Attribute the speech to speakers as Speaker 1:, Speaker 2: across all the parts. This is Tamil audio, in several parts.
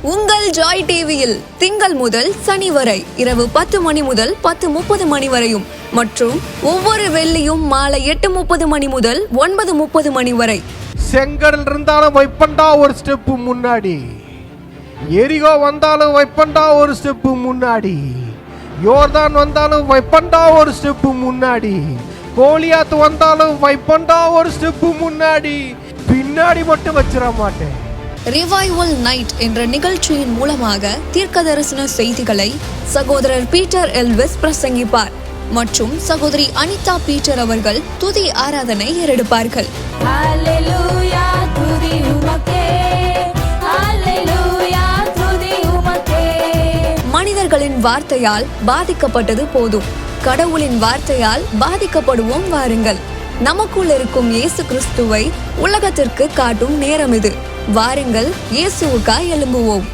Speaker 1: உங்கள் ஜாய் டிவியில் திங்கள் முதல் சனி வரை இரவு 10 மணி முதல் 10:30 மணி வரையும் மற்றும் ஒவ்வொரு வெள்ளியும் மாலை 8:30 மணி முதல் 9:30 மணி வரை.
Speaker 2: செங்கடல் இருந்தாலும் வைப்பண்டா ஒரு ஸ்டெப்பு முன்னாடி, எரிகோ வந்தாலும் வைப்பண்டா ஒரு ஸ்டெப்பு முன்னாடி, யோர்தான் வந்தாலும் வைப்பண்டா ஒரு ஸ்டெப்பு முன்னாடி, கோலியாத்து வந்தாலும் வைப்பண்டா ஒரு ஸ்டெப்பு முன்னாடி, பின்னாடி மட்டும் வச்சிட மாட்டேன்.
Speaker 1: ரிவைவல் நைட் என்ற நிகழ்ச்சியின் மூலமாக தீர்க்க தரிசன செய்திகளை சகோதரர் பீட்டர் எல்விஸ் பிரசங்கிப்பார் மற்றும் சகோதரி அனிதா பீட்டர் அவர்கள் துதி ஆராதனை ஏறெடுப்பார்கள். மனிதர்களின் வார்த்தையால் பாதிக்கப்பட்டது போதும், கடவுளின் வார்த்தையால் பாதிக்கப்படுவோம் வாருங்கள். நமக்குள் இருக்கும் இயேசு கிறிஸ்துவை உலகத்திற்கு காட்டும் நேரம் இது. வாருங்கள், இயேசுவுக்காய் எழும்புவோம்.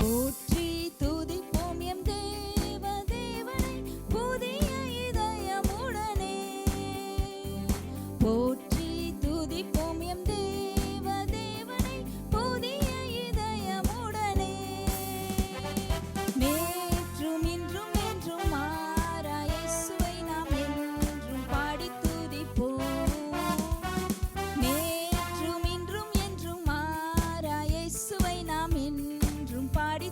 Speaker 3: பாடி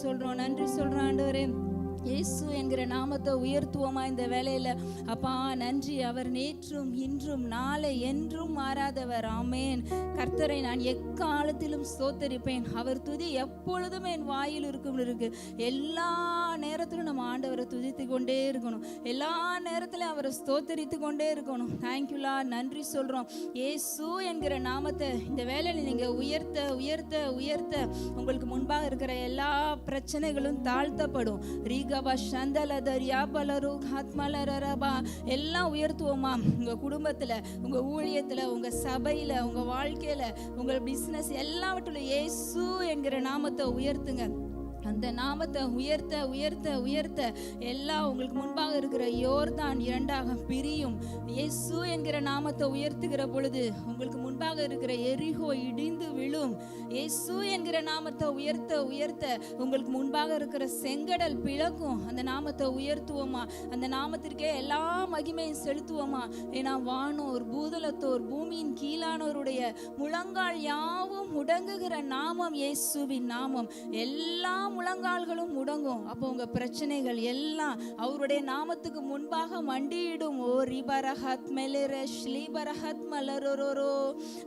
Speaker 3: சொல்றோம், நன்றி சொல்றோம் ஆண்டவரே. இயேசு என்கிற நாமத்தை உயர்த்துவோமா இந்த வேலையில. அப்பா நன்றி, அவர் நேற்றும் இன்றும் நாளை என்றும் மாறாதவர். ஆமேன். கர்த்தரை நான் எக்காலத்திலும் ஸ்தோத்தரிப்பேன், அவர் துதி எப்பொழுதும் என் வாயில் இருக்கும் இருக்கு. எல்லா நேரத்திலும் நம்ம ஆண்டவரை துதித்து கொண்டே இருக்கணும், எல்லா நேரத்திலும் அவரை ஸ்தோத்தரித்து கொண்டே இருக்கணும். தேங்க்யூலா, நன்றி சொல்றோம். இயேசு என்கிற நாமத்தை இந்த வேலையில நீங்க உயர்த்த உயர்த்த உயர்த்த உங்களுக்கு முன்பாக இருக்கிற எல்லா பிரச்சனைகளும் தாழ்த்தப்படும். எல்லாம் உயர்த்துவோமா? உங்க குடும்பத்துல, உங்க ஊழியத்துல, உங்க சபையில, உங்க வாழ்க்கையில, உங்க பிசினஸ் எல்லாவற்றிலும் இயேசு என்கிற நாமத்தை உயர்த்துங்க. அந்த நாமத்தை உயர்த்த உயர்த்த உயர்த்த எல்லாம் உங்களுக்கு முன்பாக இருக்கிற யோர்தான் இரண்டாக பிரியும். இயேசு என்கிற நாமத்தை உயர்த்துகிற பொழுது உங்களுக்கு முன்பாக இருக்கிற எரிகோ இடிந்து விழும். இயேசு என்கிற நாமத்தை உயர்த்த உயர்த்த உங்களுக்கு முன்பாக இருக்கிற செங்கடல் பிளக்கும். அந்த நாமத்தை உயர்த்துவோமா? அந்த நாமத்திற்கே எல்லா மகிமையும் செலுத்துவோமா? ஏன்னா வானோர் பூதலத்தோர் பூமியின் கீழானோருடைய முழங்கால் யாவும் முடங்குகிற நாமம் இயேசுவின் நாமம். எல்லா முழங்கால்களும் முடங்கும். அப்போ உங்க பிரச்சனைகள் எல்லாம் அவருடைய நாமத்துக்கு முன்பாக மண்டியிடும். ஓ ரிபரஹத் மெலரஷ் லிபரஹத் மலரோரோ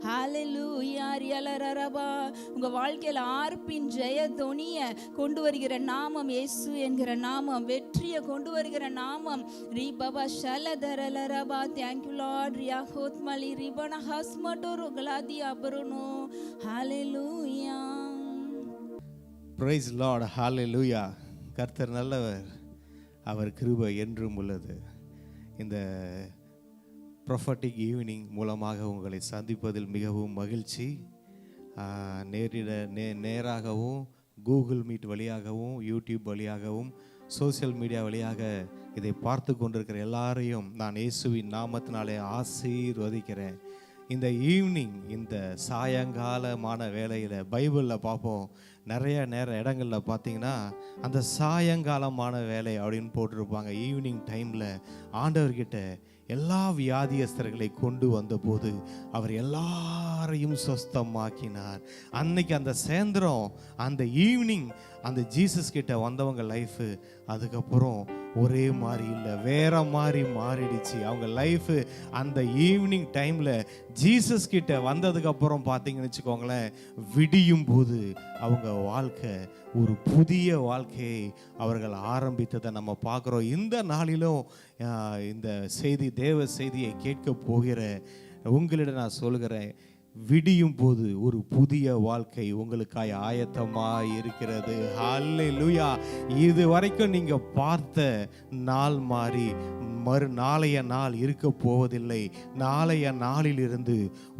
Speaker 3: ஹalleluya ரியலரரபா. உங்க வாழ்க்கையில ஆர்ப்பின் ஜெய தொனிய கொண்டு வருகிற நாமம் இயேசு என்கிற நாமம். வெற்றியை கொண்டு வருகிற நாமம் ரிபபா ஷலதரலரபா. Thank you lord. ரியாஹோத் மலி ரிபன ஹஸ்மடோரோ கலாதி அபரோனோ. ஹalleluya.
Speaker 2: Price Lord. ஹalleluya. கர்த்தர் நல்லவர், அவர் கிருபை என்றும் உள்ளது. இந்த ப்ரொஃபட்டிக் ஈவினிங் மூலமாக உங்களை சந்திப்பதில் மிகவும் மகிழ்ச்சி. நேராகவும் கூகுள் மீட் வழியாகவும் யூடியூப் வழியாகவும் சோசியல் மீடியா வழியாக இதை பார்த்து கொண்டிருக்கிற எல்லாரையும் நான் இயேசுவின் நாமத்தினாலே ஆசீர்வதிக்கிறேன். இந்த ஈவினிங், இந்த சாயங்காலமான வேளையில் பைபிளில் பார்ப்போம், நிறைய இடங்களில் பார்த்தீங்கன்னா அந்த சாயங்காலமான வேலை அப்படின்னு போட்டிருப்பாங்க. ஈவினிங் டைமில் ஆண்டவர்கிட்ட எல்லா வியாதியஸ்தர்களை கொண்டு வந்தபோது அவர் எல்லாரையும் சொஸ்தமாக்கினார். அன்னைக்கு அந்த சாயந்தரம், அந்த ஈவினிங், அந்த ஜீசஸ் கிட்ட வந்தவங்க லைஃபு அதுக்கப்புறம் ஒரே மாதிரி இல்லை, வேற மாதிரி மாறிடுச்சு அவங்க லைஃபு. அந்த ஈவினிங் டைமில் ஜீசஸ் கிட்ட வந்ததுக்கப்புறம் பார்த்தீங்கன்னு வச்சுக்கோங்களேன், விடியும் போது அவங்க வாழ்க்கை ஒரு புதிய வாழ்க்கையை அவர்கள் ஆரம்பித்ததை நம்ம பார்க்குறோம். இந்த நாளிலும் இந்த செய்தி, தேவ செய்தியை கேட்க போகிற உங்களிடம் நான் சொல்கிறேன், விடியும் போது ஒரு புதிய வாழ்க்கை உங்களுக்காய் ஆயத்தமாய் இருக்கிறது. ஹல்லேலூயா. இது வரைக்கும் நீங்க பார்த்த நாள் மாறி நாளைய நாள் இருக்க போவதில்லை. நாளைய நாளிலிருந்து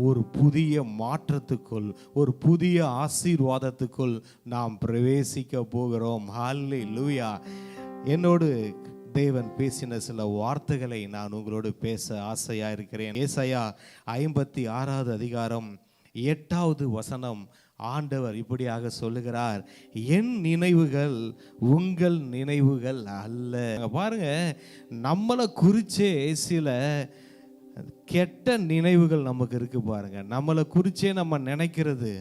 Speaker 2: ஒரு புதிய மாற்றத்துக்குள், ஒரு புதிய ஆசீர்வாதத்துக்குள் நாம் பிரவேசிக்க போகிறோம். ஹல்லேலூயா. என்னோடு தேவன் பேசின சில வார்த்தைகளை நான் உங்களோடு பேச ஆசையா இருக்கிறேன். ஏசாயா 56வது அதிகாரம் 8வது வசனம் ஆண்டவர் இப்படியாக சொல்லுகிறார், என் நினைவுகள் உங்கள் நினைவுகள் அல்ல. பாருங்க, நம்மளை குறிச்சே சில கெட்ட நினைவுகள் நமக்கு இருக்கு பாருங்க. நம்மளை குறிச்சே நம்ம நினைக்கிறது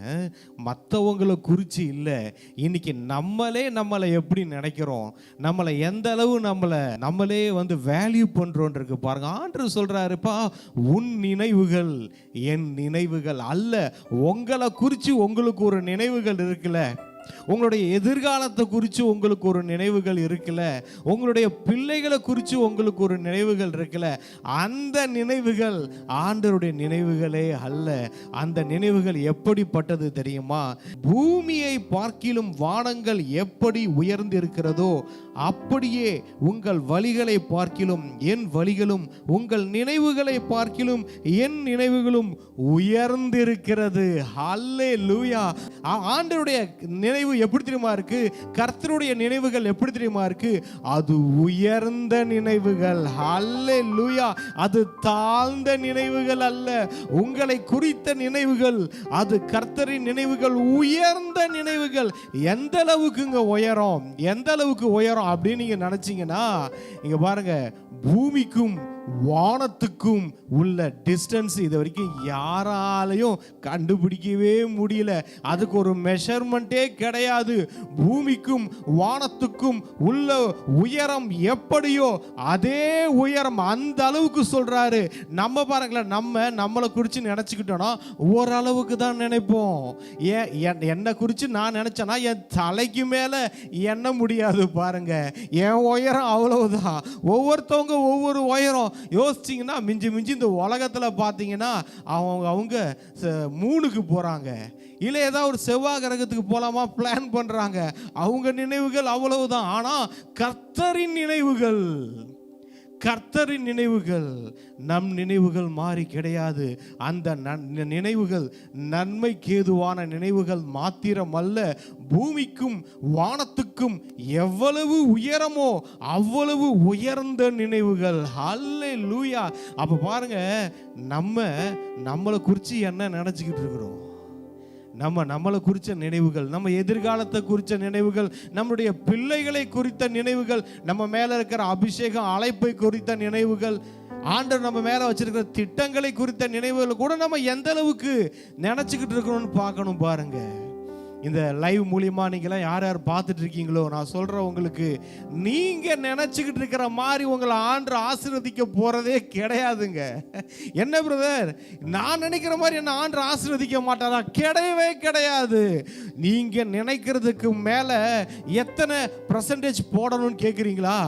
Speaker 2: மற்றவங்களை குறித்து இல்லை. இன்னைக்கு நம்மளை எப்படி நினைக்கிறோம், நம்மளை எந்த அளவு நம்மளே வேல்யூ பண்றோன்னு இருக்கு பாருங்க. ஆண்டவர் சொல்றாருப்பா, உன் நினைவுகள் என் நினைவுகள் அல்ல. உங்களை குறித்து உங்களுக்கு ஒரு நினைவுகள் இருக்குல்ல, உங்களுடைய எதிர்காலத்தை குறித்து உங்களுக்கு ஒரு நினைவுகள் இருக்குல்ல, உங்களுடைய பிள்ளைகளை குறித்து உங்களுக்கு ஒரு நினைவுகள் இருக்குல்ல, அந்த நினைவுகள் ஆண்டவருடைய நினைவுகளே அல்ல. அந்த நினைவுகள் எப்படிப்பட்டது தெரியுமா? பூமியை பார்க்கிலும் வானங்கள் எப்படி உயர்ந்து இருக்கிறதோ அப்படியே உங்கள் வழிகளை பார்க்கிலும் என் வழிகளும், உங்கள் நினைவுகளை பார்க்கிலும் என் நினைவுகளும் உயர்ந்திருக்கிறது. ஹல்லேலூயா. ஆண்டவருடைய நினைவு எப்படி தெரியுமா இருக்கு? கர்த்தருடைய நினைவுகள் எப்படி தெரியுமா இருக்கு? அது உயர்ந்த நினைவுகள். ஹல்லேலூயா. அது தாழ்ந்த நினைவுகள் அல்ல. உங்களை குறித்த நினைவுகள் அது கர்த்தரின் நினைவுகள், உயர்ந்த நினைவுகள். எந்த அளவுக்குங்க உயரம், எந்த அளவுக்கு உயரம் அப்படின்னு நீங்க நினைச்சீங்கன்னா, இங்க பாருங்க, பூமிக்கும் வானத்துக்கும் உள்ள டிஸ்டன்ஸ் இது வரைக்கும் யாராலையும் கண்டுபிடிக்கவே முடியல. அதுக்கு ஒரு மெஷர்மெண்ட்டே கிடையாது. பூமிக்கும் வானத்துக்கும் உள்ள உயரம் எப்படியோ அதே உயரம், அந்த அளவுக்கு சொல்றாரு. நம்ம பாருங்களேன், நம்மளை குறித்து நினைச்சுக்கிட்டோம்னா ஓரளவுக்கு தான் நினைப்போம். என்னை குறித்து நான் நினைச்சேன்னா என் தலைக்கு மேல எண்ண முடியாது. பாருங்க, என் உயரம் அவ்வளவுதான். ஒவ்வொருத்தவங்க ஒவ்வொரு உயரம். யோசிச்சிங்கன்னா மிஞ்சி மிஞ்சி இந்த உலகத்தில் பார்த்தீங்கன்னா அவங்க மூணுக்கு போகிறாங்க, இல்லை ஏதாவது ஒரு செவ்வாய் கிரகத்துக்கு போகலாமா பிளான் பண்ணுறாங்க. அவங்க நினைவுகள் அவ்வளவுதான். ஆனால் கர்த்தரின் நினைவுகள் நம் நினைவுகள் மாறி கிடையாது. அந்த நினைவுகள் நன்மைக்கு ஏதுவான நினைவுகள் மாத்திரமல்ல, பூமிக்கும் வானத்துக்கும் எவ்வளவு உயரமோ அவ்வளவு உயர்ந்த நினைவுகள். ஹல்லேலூயா. அப்ப பாருங்க, நம்மளை குறித்து என்ன நினைச்சுக்கிட்டு இருக்கிறோம்? நம்மளை குறித்த நினைவுகள், நம்ம எதிர்காலத்தை குறித்த நினைவுகள், நம்முடைய பிள்ளைகளை குறித்த நினைவுகள், நம்ம மேல இருக்கிற அபிஷேகம் அழைப்பை குறித்த நினைவுகள், ஆண்டவர் நம்ம மேல வச்சிருக்கிற திட்டங்களை குறித்த நினைவுகள் கூட நம்ம எந்த அளவுக்கு நினைச்சுக்கிட்டு இருக்கிறோம்னு பார்க்கணும். பாருங்க, இந்த லைவ் மூலியமா நீங்களாம் யார் யார் பார்த்துட்டு இருக்கீங்களோ, நான் சொல்றேன் உங்களுக்கு, நீங்க நினைச்சுக்கிட்டு இருக்கிற மாதிரி உங்களை ஆண்டவர் ஆசீர்வதிக்க போறதே கிடையாதுங்க. என்ன பிரதர், நான் நினைக்கிற மாதிரி என்ன ஆண்டவர் ஆசீர்வதிக்க மாட்டாரா? கிடையவே கிடையாது. நீங்க நினைக்கிறதுக்கு மேல எத்தனை % போடணும்னு கேட்குறீங்களா?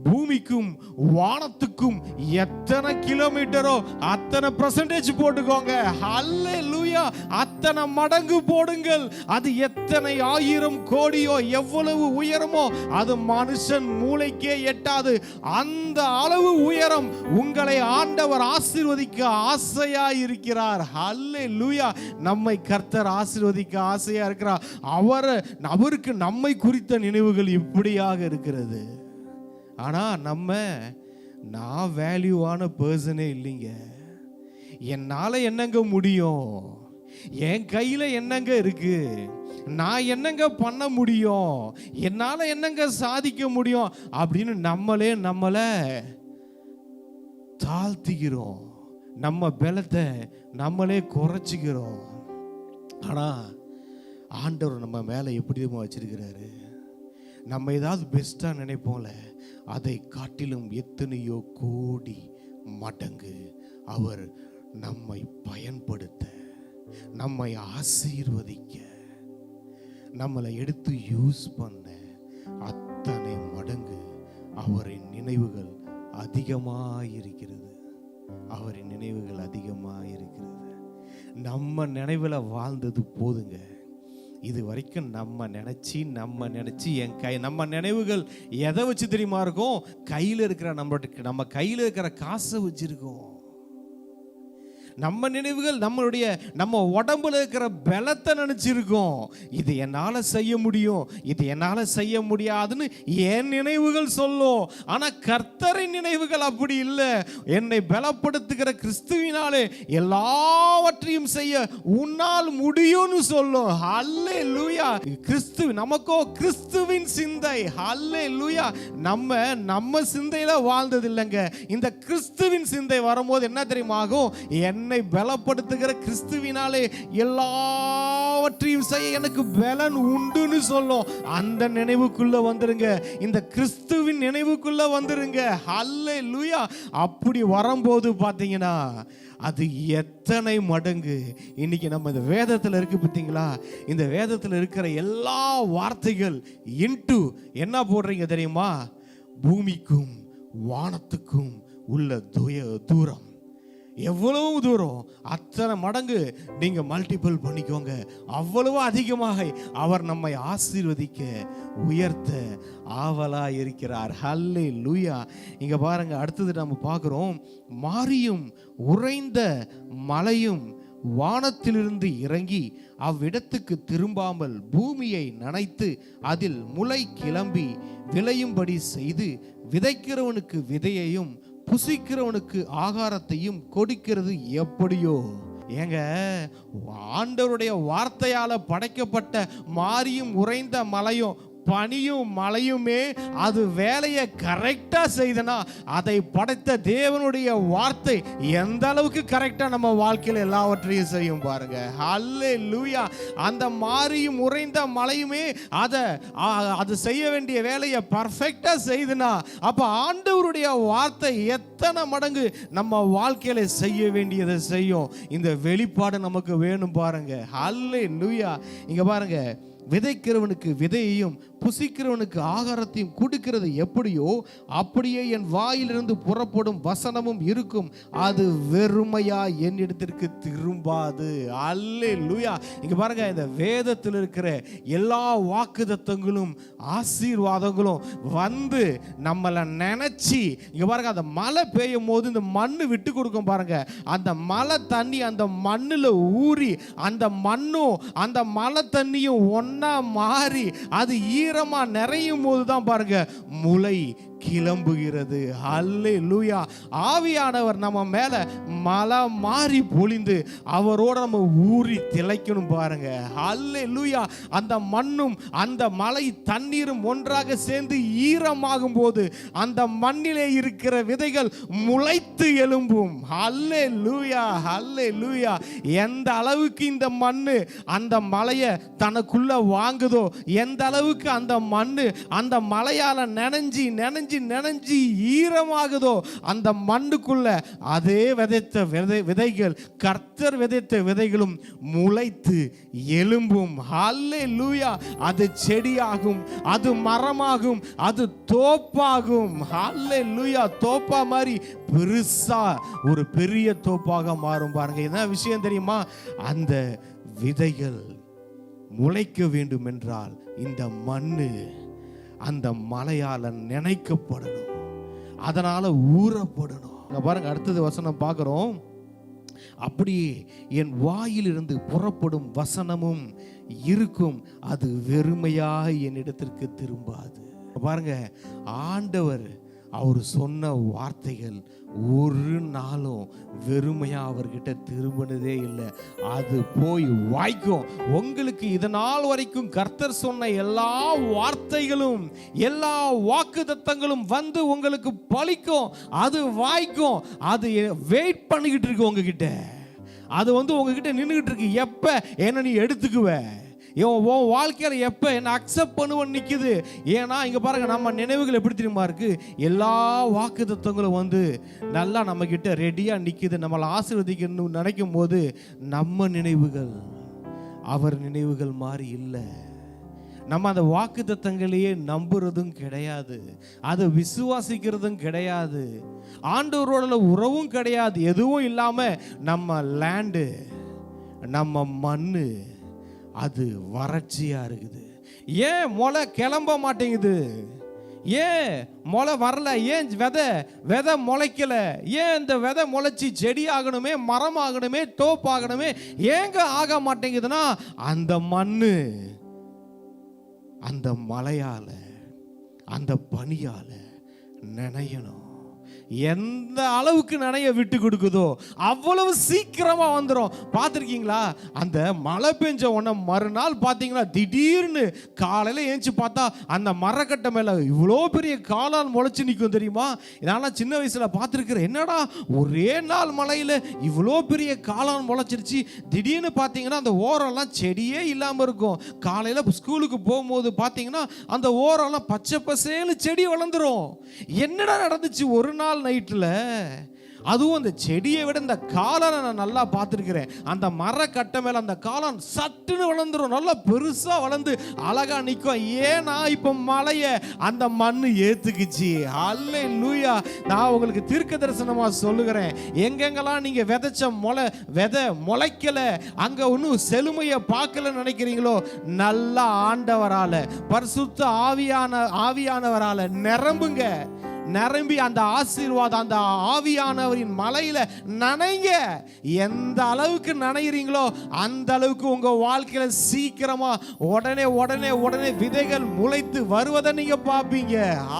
Speaker 2: பூமிக்கும் வானத்துக்கும் எத்தனை கிலோமீட்டரோ அத்தனை % போட்டுக்கோங்க. ஹல்லேலூயா. அத்தனை மடங்கு போடுங்கள். அது எத்தனை 1000 கோடியோ எவ்வளவு உயரமோ அது மனுஷன் மூளைக்கே எட்டாது. அந்த அளவு உயரம் உங்களை ஆண்டவர் ஆசீர்வதிக்க ஆசையா இருக்கிறார். ஹல்லேலூயா. நம்மை கர்த்தர் ஆசீர்வதிக்க ஆசையா இருக்கிறார். அவருக்கு நம்மை குறித்த நினைவுகள் இப்படியாக இருக்கிறது. ஆனா நான் வேல்யூவான பர்சனே இல்லைங்க. என்னால என்னங்க முடியும்? என் கையில என்னங்க இருக்கு? நான் என்னங்க பண்ண முடியும்? என்னால என்னங்க சாதிக்க முடியும்? அப்படின்னு நம்மளை தாழ்த்திக்கிறோம். நம்ம பலத்தை நம்மளே குறைச்சிக்கிறோம். ஆனா ஆண்டவர் நம்ம மேல எப்படி வச்சிருக்கிறாரு? நம்ம ஏதாவது பெஸ்டா நினைப்போம்ல, அதை காட்டிலும் எத்தனையோ கோடி மடங்கு அவர் நம்மை பயன்படுத்த, நம்மை ஆசீர்வதிக்க, நம்மளை எடுத்து யூஸ் பண்ண அத்தனை மடங்கு அவரின் நினைவுகள் அதிகமாயிருக்கிறது. அவரின் நினைவுகள் அதிகமாயிருக்கிறது. நம்ம நினைவில் வாழ்ந்தது போதுங்க. இது வரைக்கும் நம்ம நினைச்சு நம்ம நினைவுகள் எதை வச்சு தெரியுமா இருக்கும்? கையில் இருக்கிற நம்ம கையில் இருக்கிற காசை வச்சிருக்கோம். நம்ம நினைவுகள் நம்ம உடம்புல இருக்கிற பலத்தை நினைச்சிருக்கோம். இது என்னால செய்ய முடியும், இது என்னால செய்ய முடியாதுன்னு என் நினைவுகள் சொல்லும். ஆனா கர்த்தரின் நினைவுகள் அப்படி இல்லை. என்னை பலப்படுத்துகிற கிறிஸ்துவினாலே எல்லாவற்றையும் செய்ய உன்னால் முடியும்னு சொல்லும். ஹல்லேலூயா. நமக்கோ கிறிஸ்துவின் சிந்தை. ஹல்லேலூயா. நம்ம சிந்தையில வாழ்ந்தது இல்லைங்க. இந்த கிறிஸ்துவின் சிந்தை வரும்போது என்ன தெரியுமா ஆகும்? என்னை பலப்படுத்துகிற கிறிஸ்துவினாலே எல்லாவற்றையும் செய்ய எனக்கு பலன் உண்டுன்னு சொல்லும். அந்த நினைவுக்குள்ள வந்துருங்க. இந்த கிறிஸ்துவின் நினைவுக்குள்ள வந்துருங்க. ஹல்லேலூயா. அப்படி வரும்போது பாத்தீங்கன்னா அது எத்தனை மடங்கு இன்னைக்கு நம்ம இந்த வேதத்தில் இருக்கு பார்த்தீங்களா? இந்த வேதத்தில் இருக்கிற எல்லா வார்த்தைகள் இன்டு என்ன போடுறீங்க தெரியுமா? பூமிக்கும் வானத்துக்கும் உள்ள தூரம் எவ்வளவு தூரம், அத்தனை மடங்கு நீங்க மல்டிபிள் பண்ணிக்கோங்க. அவ்வளவு அதிகமாக அவர் நம்மை ஆசீர்வதிக்க உயர்த்த ஆவலா இருக்கிறார். ஹல்லேலூயா. இங்க பாருங்க, அடுத்தது நம்ம பார்க்கிறோம், மாரியும் உறைந்த மலையும் வானத்திலிருந்து இறங்கி அவ்விடத்துக்கு திரும்பாமல் பூமியை நனைத்து அதில் முளை கிளம்பி விளையும்படி செய்து விதைக்கிறவனுக்கு விதையையும் புசிக்கிறவனுக்கு ஆகாரத்தையும் கொடுக்கிறது எப்படியோ. ஏங்க, ஆண்டவருடைய வார்த்தையால படைக்கப்பட்ட மாரியும் உறைந்த மலையும் பனியும் மழையுமே அது வேலையை கரெக்டா செய்தனா அதை படைத்த தேவனுடைய வார்த்தை எந்த அளவுக்கு கரெக்டா நம்ம வாழ்க்கையில எல்லாவற்றையும் செய்யும் பாருங்க. ஹல்லேலூயா. அந்த மாறியும் உறைந்த மழையுமே அது செய்ய வேண்டிய வேலையை பர்ஃபெக்டா செய்தனா அப்ப ஆண்டவருடைய வார்த்தை எத்தனை மடங்கு நம்ம வாழ்க்கையில செய்ய வேண்டியதை செய்யும். இந்த வெளிப்பாடு நமக்கு வேணும் பாருங்க. ஹல்லேலூயா. இங்க பாருங்க, விதைக்கிறவனுக்கு விதையையும் புசிக்கிறவனுக்கு ஆகாரத்தையும் கொடுக்கிறது எப்படியோ அப்படியே என் வாயிலிருந்து புறப்படும் வசனமும் இருக்கும், அது வெறுமையா என்னிடத்திற்கு திரும்பாது. அல்லேலூயா. இங்க பாருங்க, இந்த வேதத்தில் இருக்கிற எல்லா வாக்குத்தத்தங்களும் ஆசீர்வாதங்களும் வந்து நம்மளை நினைச்சு, இங்க பாருங்க, அந்த மழை பெய்யும் போது இந்த மண்ணு விட்டு கொடுக்கும் பாருங்க, அந்த மழை தண்ணி அந்த மண்ணுல ஊறி அந்த மண்ணும் அந்த மழை தண்ணியும் ஒன்னா மாறி அது ஈரமா நிறையும் போதுதான் பாருங்க முளை கிளம்புகிறது. அல்லேலூயா. ஆவியானவர் நம்ம மேல மழை மாறி பொழிந்து அவரோட நம்ம ஊறி திளைக்கணும் பாருங்க. அல்லேலூயா. அந்த மண்ணும் அந்த மழை தண்ணீரும் ஒன்றாக சேர்ந்து ஈரமாகும் போது அந்த மண்ணிலே இருக்கிற விதைகள் முளைத்து எழும்பும். அல்லேலூயா. அல்லேலூயா. எந்த அளவுக்கு இந்த மண்ணு அந்த மலையை தனக்குள்ள வாங்குதோ, எந்த அளவுக்கு அந்த மண்ணு அந்த மலையால நனைஞ்சி நனைஞ்சி நனைஞ்சி ஈரமாகுதோ, அந்த மண்ணுக்குள்ள அதே விதைத்த விதைகள், கர்த்தர் விதைத்த விதைகளும் முளைத்து எழும்பும். ஹல்லேலூயா. அது செடியாகும், அது மரமாகும், அது தோப்பாகும். ஹல்லேலூயா. தோப்பா மாதிரி பெருசா ஒரு பெரிய தோப்பாக மாறும் பாருங்க. என்ன விஷயம் தெரியுமா? அந்த விதைகள் முளைக்க வேண்டும் என்றால் இந்த மண்ணு அந்த மலையால நினைக்கப்படணும், அதனால ஊறப்படணும். பாருங்க, அடுத்தது வசனம் பார்க்கிறோம். அப்படியே என் வாயிலிருந்து புறப்படும் வசனமும் இருக்கும், அது வெறுமையாக என்னிடத்திற்கு திரும்பாது. பாருங்க, ஆண்டவர் அவர் சொன்ன வார்த்தைகள் ஒரு நாளும் வெறுமையா அவர்கிட்ட திரும்பினதே இல்லை. அது போய் வாய்க்கும். உங்களுக்கு இதனால் வரைக்கும் கர்த்தர் சொன்ன எல்லா வார்த்தைகளும் எல்லா வாக்குத்தத்தங்களும் வந்து உங்களுக்கு பலிக்கும், அது வாய்க்கும். அது வெயிட் பண்ணிக்கிட்டு இருக்கு உங்ககிட்ட. அது வந்து உங்ககிட்ட நின்றுகிட்டு இருக்கு. எப்ப என்ன நீ எடுத்துக்குவ, உன் வாழ்க்கையில எப்ப என்ன அக்செப்ட் பண்ணுவன்னு நிக்குது. ஏன்னா இங்க பாருங்க, நம்ம நினைவுகள் எப்படி தெரியுமா இருக்கு? எல்லா வாக்குத்தத்தங்களும் வந்து நல்லா நம்ம கிட்ட ரெடியா நிக்குது. நம்மளை ஆசீர்வதிக்கணும்னு நினைக்கும் போது நம்ம நினைவுகள் அவர் நினைவுகள் மாதிரி இல்லை. நம்ம அந்த வாக்குத்தத்தங்களையே நம்புறதும் கிடையாது, அதை விசுவாசிக்கிறதும் கிடையாது, ஆண்டவரோட உறவும் கிடையாது. எதுவும் இல்லாம நம்ம லேண்டு, நம்ம மண்ணு அது வறட்சியா இருக்குது. ஏன் முளை கிளம்ப மாட்டேங்குது? ஏன் முளை வரல? ஏன் விதை முளைக்கல? ஏன் இந்த விதை முளைச்சி செடி ஆகணுமே, மரம் ஆகணுமே, தோப்பாகணுமே, ஏங்க ஆக மாட்டேங்குதுன்னா அந்த மண்ணு அந்த மழையால அந்த பனியால நினையணும். எந்த அளவுக்கு நனைய விட்டு கொடுக்குதோ அவ்வளவு சீக்கிரமா வந்துடும். பார்த்துருக்கீங்களா? அந்த மழை பெஞ்ச உடனே மறுநாள் பார்த்தீங்கன்னா திடீர்னு காலையில் ஏஞ்சி பார்த்தா அந்த மரக்கட்டை மேலே இவ்வளோ பெரிய காளான் முளைச்சி நிற்கும் தெரியுமா? இதெல்லாம் சின்ன வயசில் பார்த்துருக்குறேன். என்னடா ஒரே நாள் மழையில் இவ்வளோ பெரிய காளான் முளைச்சிருச்சு. திடீர்னு பார்த்தீங்கன்னா அந்த ஓரம்லாம் செடியே இல்லாமல் இருக்கும். காலையில் ஸ்கூலுக்கு போகும்போது பார்த்தீங்கன்னா அந்த ஓரம்லாம் பச்சை பசேன்னு செடி வளர்ந்துரும். என்னடா நடந்துச்சு ஒரு நாள் நைட்ல? அதுவும் அந்த செடியை விட இந்த காளானை நான் நல்லா பார்த்துருக்கிறேன். அந்த மரக்கட்டை மேல அந்த காளான் சட்டுன்னு வளர்ந்துரும், நல்லா பெருசா வளர்ந்து அழகா நிற்கும். ஏன்னா இப்ப மழைய அந்த மண்ணு ஏத்துக்குச்சு. அல்லேலூயா. நான் உங்களுக்கு தீர்க்க தரிசனமா சொல்லுகிறேன், எங்கெங்கெல்லாம் நீங்க விதைச்ச விதை முளைக்கல, அங்க ஒன்னும் செழுமையை பார்க்கல நினைக்கிறீங்களோ, நல்லா ஆண்டவரால பரிசுத்த ஆவியானவரால நிரம்புங்க. நிரம்பி அந்த ஆசீர்வாதம் அந்த ஆவியானவரின் மலையில நனைங்க. எந்த அளவுக்கு நனைகிறீங்களோ அந்த அளவுக்கு உங்க வாழ்க்கையில சீக்கிரமா உடனே உடனே உடனே விதைகள் முளைத்து வருவதை நீங்க பாப்பீங்க.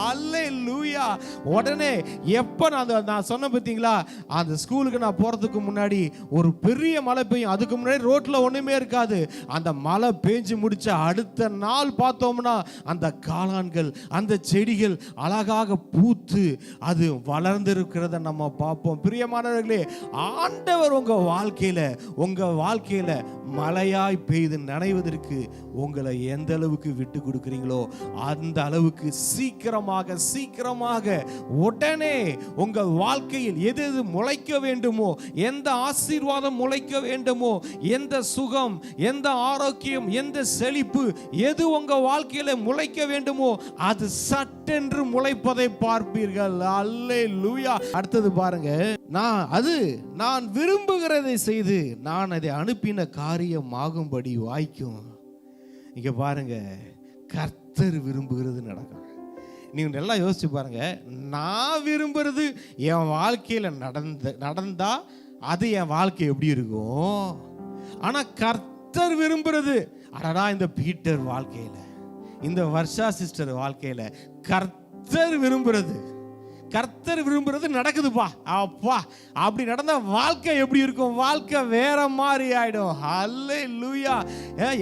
Speaker 2: அல்லேலூயா. உடனே எப்ப நான் சொன்ன பார்த்தீங்களா, அந்த ஸ்கூலுக்கு நான் போறதுக்கு முன்னாடி ஒரு பெரிய மழை பெய்யும். அதுக்கு முன்னாடி ரோட்ல ஒண்ணுமே இருக்காது. அந்த மழை பெஞ்சு முடிச்ச அடுத்த நாள் பார்த்தோம்னா அந்த காளான்கள் அந்த செடிகள் அழகாக பூத்து அது வளர்ந்திருக்கிறத நம்ம பார்ப்போம். பிரியமானவர்களே, ஆண்டவர் உங்க வாழ்க்கையில மழையாய் பெய்து நனைவதற்கு உங்களை எந்த அளவுக்கு விட்டு கொடுக்கிறீங்களோ அந்த அளவுக்கு சீக்கிரமாக உடனே உங்கள் வாழ்க்கையில் எது எது முளைக்க வேண்டுமோ, எந்த ஆசீர்வாதம் முளைக்க வேண்டுமோ, எந்த சுகம், எந்த ஆரோக்கியம், எந்த செழிப்பு எது உங்க வாழ்க்கையில முளைக்க வேண்டுமோ அது சட்டென்று முளைப்பதை பார்ப்பீர்கள். அல்லேலூயா. அடுத்தது பாருங்க, நான் விரும்புகிறதை செய்து நான் அதை அனுப்பின காரியம் ஆகும்படி வாய்க்கும். இங்க பாருங்க, கர்த்தர் விரும்புகிறது நடக்கும். நீங்க நல்லா யோசிச்சு பாருங்க, நான் விரும்புறது என் வாழ்க்கையில நடந்தா அது என் வாழ்க்கை எப்படி இருக்கும்? ஆனா கர்த்தர் விரும்புறது, அடடா இந்த பீட்டர் வாழ்க்கையில, இந்த வர்ஷா சிஸ்டர் வாழ்க்கையில கர்த்தர் விரும்புறது நடக்குதுப்பா. அப்பா, அப்படி நடந்த வாழ்க்கை எப்படி இருக்கும்? வாழ்க்கை வேற மாதிரி ஆயிடும். அல்லேலூயா.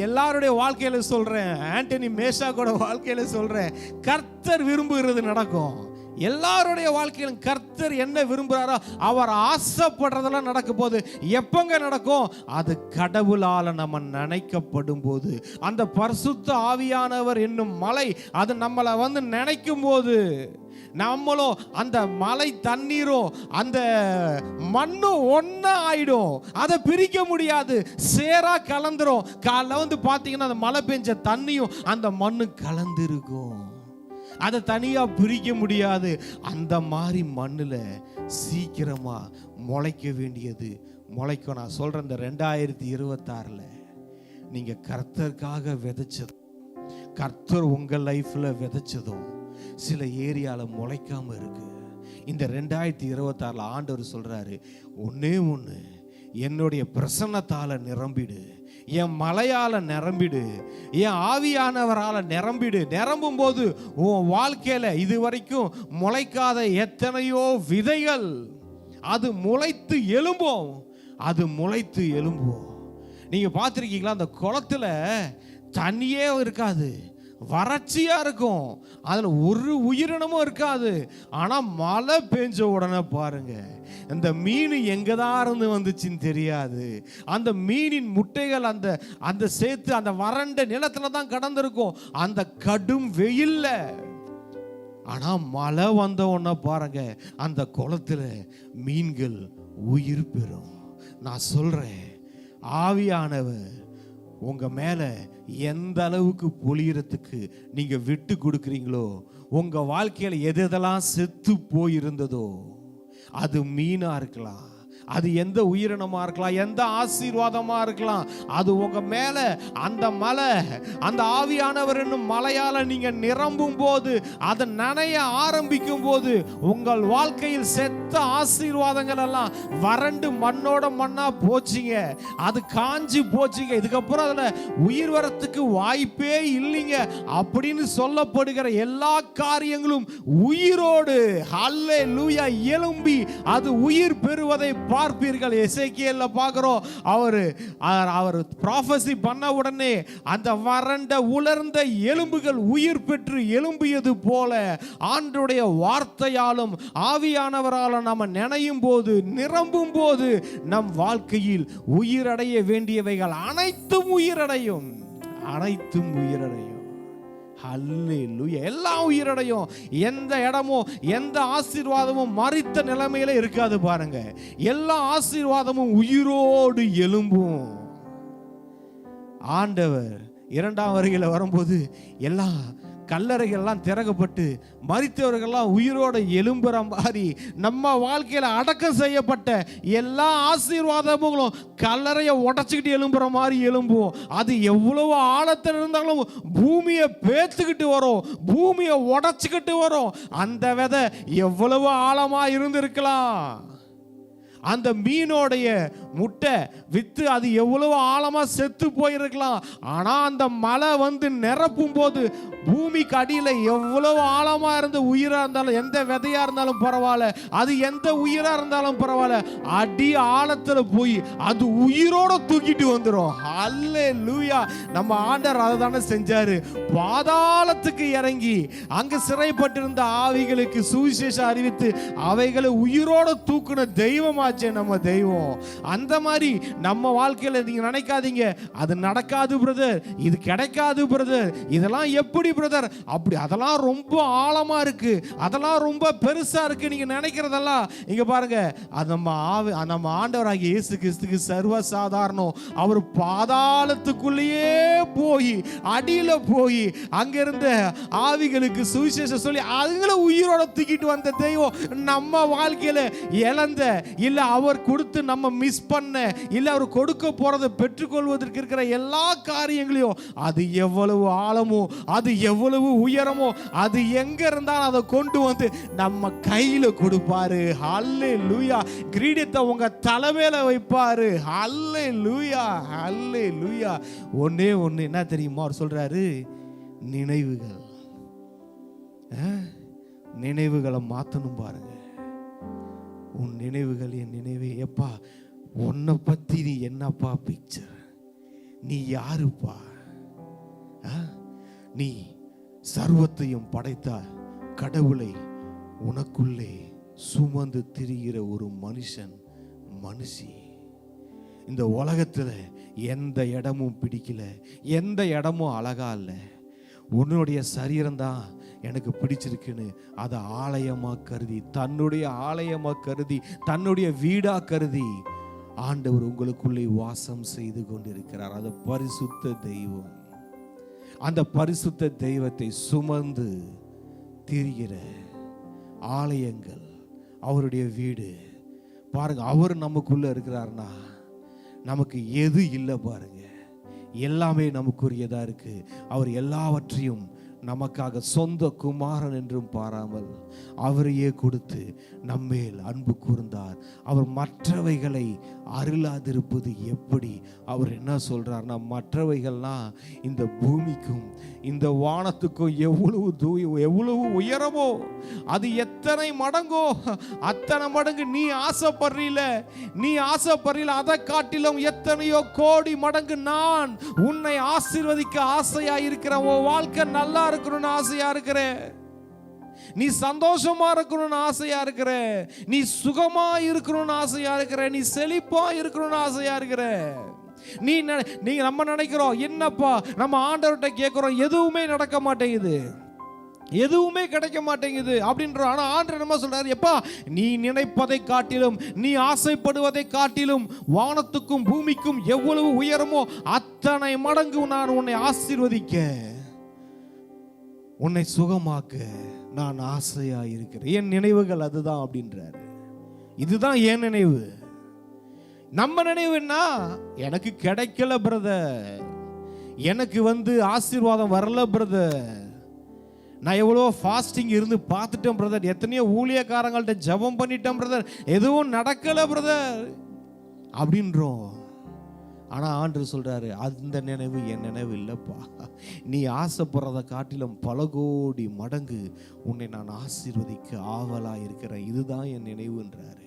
Speaker 2: எல்லாருடைய வாழ்க்கையில சொல்றேன், ஆண்டனி மேஷாக்கோட வாழ்க்கையில சொல்றேன், கர்த்தர் விரும்புகிறது நடக்கும். எல்லாருடைய வாழ்க்கையிலும் கர்த்தர் என்ன விரும்புகிறாரோ அவர் ஆசைப்படுறதெல்லாம் நடக்க போது. எப்பங்க நடக்கும்? அது கடவுளால நம்ம நினைக்கப்படும் போது, அந்த பரிசுத்த ஆவியானவர் என்னும் மலை அது நம்மளை நினைக்கும் போது, நம்மளும் அந்த மலை தண்ணீரும் அந்த மண்ணும் ஒன்னா ஆயிடும். அதை பிரிக்க முடியாது, சேரா கலந்துரும். காலைல பார்த்தீங்கன்னா அந்த மழை பெஞ்ச தண்ணியும் அந்த மண்ணு கலந்து இருக்கும். அதை தனியா பிரிக்க முடியாது. அந்த மாதிரி மண்ணுல சீக்கிரமா முளைக்க வேண்டியது முளைக்கும். நான் சொல்றேன், இந்த 2026 நீங்க கர்த்தருக்காக விதைச்சதும், கர்த்தர் உங்க லைஃப்ல விதைச்சதும் சில ஏரியால முளைக்காம இருக்கு. இந்த 2026 ஆண்டவர் சொல்றாரு, ஒண்ணே ஒண்ணு, என்னுடைய பிரசன்னத்தால நிரம்பிடு, என் மலையால நிரம்பிடு, என் ஆவியானவரால நிரம்பிடு. நிரம்பும் போது உன் வாழ்க்கையில இதுவரைக்கும் முளைக்காத எத்தனையோ விதைகள் அது முளைத்து எழும்பும். நீங்க பார்த்திருக்கீங்களா, அந்த குளத்துல தண்ணியே இருக்காது, வறட்சியா இருக்கும், அதுல ஒரு உயிரினமும் இருக்காது. ஆனா மழை பெஞ்ச உடனே பாருங்க, இந்த மீன் எங்கதான் இருந்து வந்துச்சுன்னு தெரியாது. அந்த மீனின் முட்டைகள் அந்த சேர்த்து அந்த வறண்ட நிலத்துல தான் கடந்திருக்கும், அந்த கடும் வெயில்ல. ஆனா மழை வந்த உடனே பாருங்க, அந்த குளத்துல மீன்கள் உயிர் பெறும். நான் சொல்றேன், ஆவியானவர் உங்க மேல எந்த அளவுக்கு பொழியறதுக்கு நீங்க விட்டு கொடுக்குறீங்களோ, உங்க வாழ்க்கையில எதெல்லாம் செத்து போயிருந்ததோ, அது மீனா இருக்கலாம், அது எந்த உயிரினமா இருக்கலாம், எந்த ஆசீர்வாதமா இருக்கலாம், அது உங்க மேல அந்த மலை, அந்த ஆவியானவர் என்னும் மலையால நீங்க நிரம்பும் போது, அதை நனைய ஆரம்பிக்கும் போது, உங்கள் வாழ்க்கையில் செத்த ஆசீர்வாதங்கள் எல்லாம் வறண்டு மண்ணோட மண்ணா போச்சுங்க, அது காஞ்சி போச்சுங்க. இதுக்கப்புறம் அதுல உயிர் வரத்துக்கு வாய்ப்பே இல்லைங்க அப்படின்னு சொல்லப்படுகிற எல்லா காரியங்களும் உயிரோடு அல்லேலூயா எழும்பி அது உயிர் பெறுவதை பார்ப்பீர்கள். எசேக்கியேல்ல பார்க்கிறோம், அவர் ப்ராஃபஸி பண்ண உடனே அந்த வறண்ட உலர்ந்த எலும்புகள் உயிர் பெற்று எழும்பியது போல ஆண்டவருடைய வார்த்தையாலும் ஆவியானவராலும் நம்ம நினையும் போது, நிரம்பும் போது, நம் வாழ்க்கையில் உயிரடைய வேண்டியவைகள் அனைத்தும் உயிரடையும். ஹல்லேலூயா. எல்லாம் உயிரடையும். எந்த இடமும் எந்த ஆசீர்வாதமும் மரித்த நிலைமையில இருக்காது பாருங்க. எல்லா ஆசீர்வாதமும் உயிரோடு எழும்பும். ஆண்டவர் 2ஆம் வருகையில வரும்போது எல்லாம் கல்லறைகள்லாம் திறக்கப்பட்டு மரித்தவர்கள்லாம் உயிரோட எழும்புற மாதிரி நம்ம வாழ்க்கையில அடக்கம் செய்யப்பட்ட எல்லா ஆசீர்வாதங்களும் கல்லறையை உடைச்சுக்கிட்டு எழும்புற மாதிரி எழும்புவோம். அது எவ்வளவு ஆழத்தில் இருந்தாலும் பூமியை பேத்துக்கிட்டு வரும், பூமியை உடைச்சுக்கிட்டு வரும். அந்த விதை எவ்வளவு ஆழமா இருந்திருக்கலாம். அந்த மீனோடைய முட்டை வித்து அது எவ்வளவு ஆழமா செத்து போயிருக்கலாம். ஆனா அந்த மழை வந்து நிரப்பும் போது பூமிக்கு அடியில எவ்வளவு ஆழமா இருந்து உயிரா இருந்தாலும், எந்த விதையா இருந்தாலும் பரவாயில்ல, அது எந்த உயிரா இருந்தாலும் பரவாயில்ல, அடி ஆழத்துல போய் அது உயிரோட தூக்கிட்டு வந்துடும். அல்லேலூயா. நம்ம ஆண்டவர் அதை தானே செஞ்சாரு. பாதாளத்துக்கு இறங்கி அங்க சிறைப்பட்டிருந்த ஆவிகளுக்கு சுவிசேஷம் அறிவித்து அவைகளை உயிரோட தூக்குன தெய்வமாச்சே நம்ம தெய்வம். அந்த மாதிரி நம்ம வாழ்க்கையில நீங்க நினைக்காதீங்க அது நடக்காது பிரதர், இது கிடைக்காது பிரதர், இதெல்லாம் எப்படி பிரதர், அப்படி அதெல்லாம் ரொம்ப ஆழமா இருக்கு, அதெல்லாம் ரொம்ப பெருசா இருக்கு நீங்க நினைக்கிறதெல்லாம். இங்க பாருங்க, அது நம்ம ஆண்டவராகிய இயேசு கிறிஸ்துக்கு சர்வ சாதாரணம். அவர் பாதாளத்துக்குள்ளேயே போய் அடியில போய் அங்கிருந்த ஆவிகளுக்கு சுவிசேஷம் சொல்லி அதுங்களை உயிரோட தூக்கிட்டு வந்த தெய்வம். நம்ம வாழ்க்கையில இழந்த இல்ல அவர் கொடுத்து நம்ம மிஸ் பண்ண இல்ல அவர் கொடுக்க போறதை பெற்றுக்கொள்வதற்கு இருக்கிற எல்லா காரியங்களையும் அது எவ்வளவு ஆழமோ, அது எவ்வளவு உயரமோ, அது எங்க இருந்தாலும் அதை கொண்டு வந்து நம்ம கையில கொடுப்பாரு. ஹல்லேலூயா. கிரீடத்தை உங்க தலைமையில வைப்பாரு. ஹல்லேலூயா, ஹல்லேலூயா. ஒண்ணே ஒண்ணு என்ன தெரியுமா அவர் சொல்றாரு? நினைவுகள். நினைவுகளை மாத்தணும் பாருங்க. உன் நினைவுகள் என் நினைவே. எப்பா உன்னை பத்தி நீ என்னப்பா பிக்சர்? நீ யாருப்பா? நீ சர்வத்தையும் படைத்த கடவுளை உனக்குள்ளே சுமந்து திரிகிற ஒரு மனுஷன், மனுஷி. இந்த உலகத்துல எந்த இடமும் பிடிக்கல, எந்த இடமும் அழகா இல்லை. உன்னுடைய சரீரம் தான் எனக்கு பிடிச்சிருக்குன்னு அதை ஆலயமா கருதி, தன்னுடைய ஆலயமா கருதி, தன்னுடைய வீடா கருதி ஆண்டவர் உங்களுக்குள்ளே வாசம் செய்து கொண்டிருக்கிறார். அது பரிசுத்த தெய்வம். அந்த பரிசுத்த தெய்வத்தை சுமந்து திரிகிற ஆலயங்கள் அவருடைய வீடு. பாருங்க, அவர் நமக்குள்ள இருக்கிறார்னா நமக்கு எது இல்லை பாருங்க, எல்லாமே நமக்குரியதா இருக்கு. அவர் எல்லாவற்றையும் நமக்காக சொந்த குமாரன் என்றும் பாராமல் அவரையே கொடுத்து நம்மேல் அன்பு கூர்ந்தார். அவர் மற்றவைகளை அருளாதிருப்பது எப்படி? அவர் என்ன சொல்றார்னா, மற்றவைகள்லாம் இந்த பூமிக்கும் இந்த வானத்துக்கும் எவ்வளவு உயரமோ, அது எத்தனை மடங்கோ அத்தனை மடங்கு நீ ஆசைப்படுறீல, அதை காட்டிலும் எத்தனையோ கோடி மடங்கு நான் உன்னை ஆசீர்வதிக்க ஆசையா இருக்கிறேன். உன் வாழ்க்கை நல்லா இருக்கணும்னு ஆசையா இருக்கிறேன், நீ சந்தோஷமா இருக்கணும்னு ஆசையா இருக்கிற, நீ சுகமா இருக்கணும்னு ஆசையா இருக்கிற, நீ செழிப்பா இருக்கணும்னு ஆசையா இருக்கிற. நீங்க நம்ம நினைக்கிறோம், என்னப்பா நம்ம ஆண்டவர்கிட்ட கேட்கிறோம், எதுவுமே நடக்க மாட்டேங்குது, எதுவுமே கிடைக்க மாட்டேங்குது அப்படின்ற. ஆனா ஆண்டவர் என்ன சொல்றாரு? எப்பா நீ நினைப்பதை காட்டிலும், நீ ஆசைப்படுவதை காட்டிலும் வானத்துக்கும் பூமிக்கும் எவ்வளவு உயரமோ அத்தனை மடங்கு நான் உன்னை ஆசீர்வதிக்க, உன்னை சுகமாக்க நான் ஆசையா இருக்கிறேன். என் நினைவுகள் அதுதான் அப்படின்றாரு. இதுதான் என் நினைவு. நம்ம நினைவுன்னா, எனக்கு கிடைக்கல பிரதர், எனக்கு ஆசீர்வாதம் வரல பிரதர், நான் எவ்வளோ ஃபாஸ்டிங் இருந்து பார்த்துட்டேன் பிரதர், எத்தனையோ ஊழியக்காரங்கள்ட்ட ஜெபம் பண்ணிட்டேன் பிரதர், எதுவும் நடக்கல பிரதர் அப்படின்றோம். ஆனால் ஆண்டவர் சொல்றாரு, அந்த நினைவு என் நினைவு இல்லைப்பா, நீ ஆசைப்படுறதை காட்டிலும் பல கோடி மடங்கு உன்னை நான் ஆசீர்வதிக்க ஆவலா இருக்கிறேன். இதுதான் என் நினைவுன்றாரு.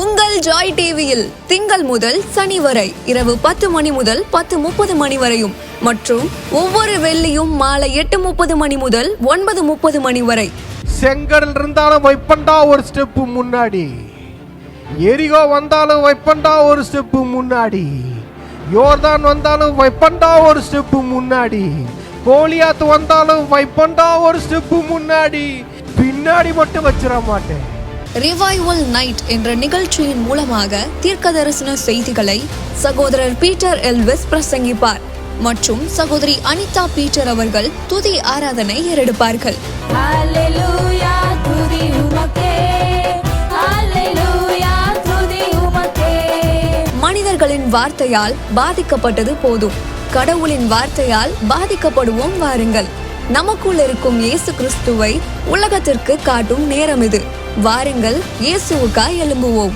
Speaker 1: உங்கள் ஜாய் டிவியில் திங்கள் முதல் சனி வரை இரவு 10 மணி முதல் 10:30 மணி வரையும் மற்றும் ஒவ்வொரு வெள்ளியும் மாலை 8:30 மணி முதல் 9:30 மணி வரை.
Speaker 2: செங்கடல் இருந்தாலும் வைப்பண்டா ஒரு ஸ்டெப்பு முன்னாடி, எரிகோ வந்தாலும் வைப்பண்டா ஒரு ஸ்டெப்பு முன்னாடி, யோர்தான் வந்தாலும் வைப்பண்டா ஒரு ஸ்டெப்பு முன்னாடி, கோலியாத் வந்தாலும் வைப்பண்டா ஒரு ஸ்டெப்பு முன்னாடி, பின்னாடி மட்டும் வச்சிட மாட்டேன்.
Speaker 1: ரிவைவல் நைட் என்ற நிகழ்ச்சியின் மூலமாக தீர்க்க தரிசன செய்திகளை சகோதரர் பீட்டர் எல்விஸ் பிரசங்கிப்பார். மற்றும் சகோதரி அனிதா பீட்டர் அவர்கள் துதி ஆராதனை ஏறெடுப்பார்கள்.
Speaker 3: ஹல்லேலூயா துதி உமக்கே, ஹல்லேலூயா துதி உமக்கே.
Speaker 1: மனிதர்களின் வார்த்தையால் பாதிக்கப்பட்டது போதும், கடவுளின் வார்த்தையால் பாதிக்கப்படுவோம் வாருங்கள். நமக்குள் இருக்கும் இயேசு கிறிஸ்துவை உலகத்திற்கு காட்டும் நேரம் இது. வாருங்கள், இயேசுவுக்காய் எழும்புவோம்.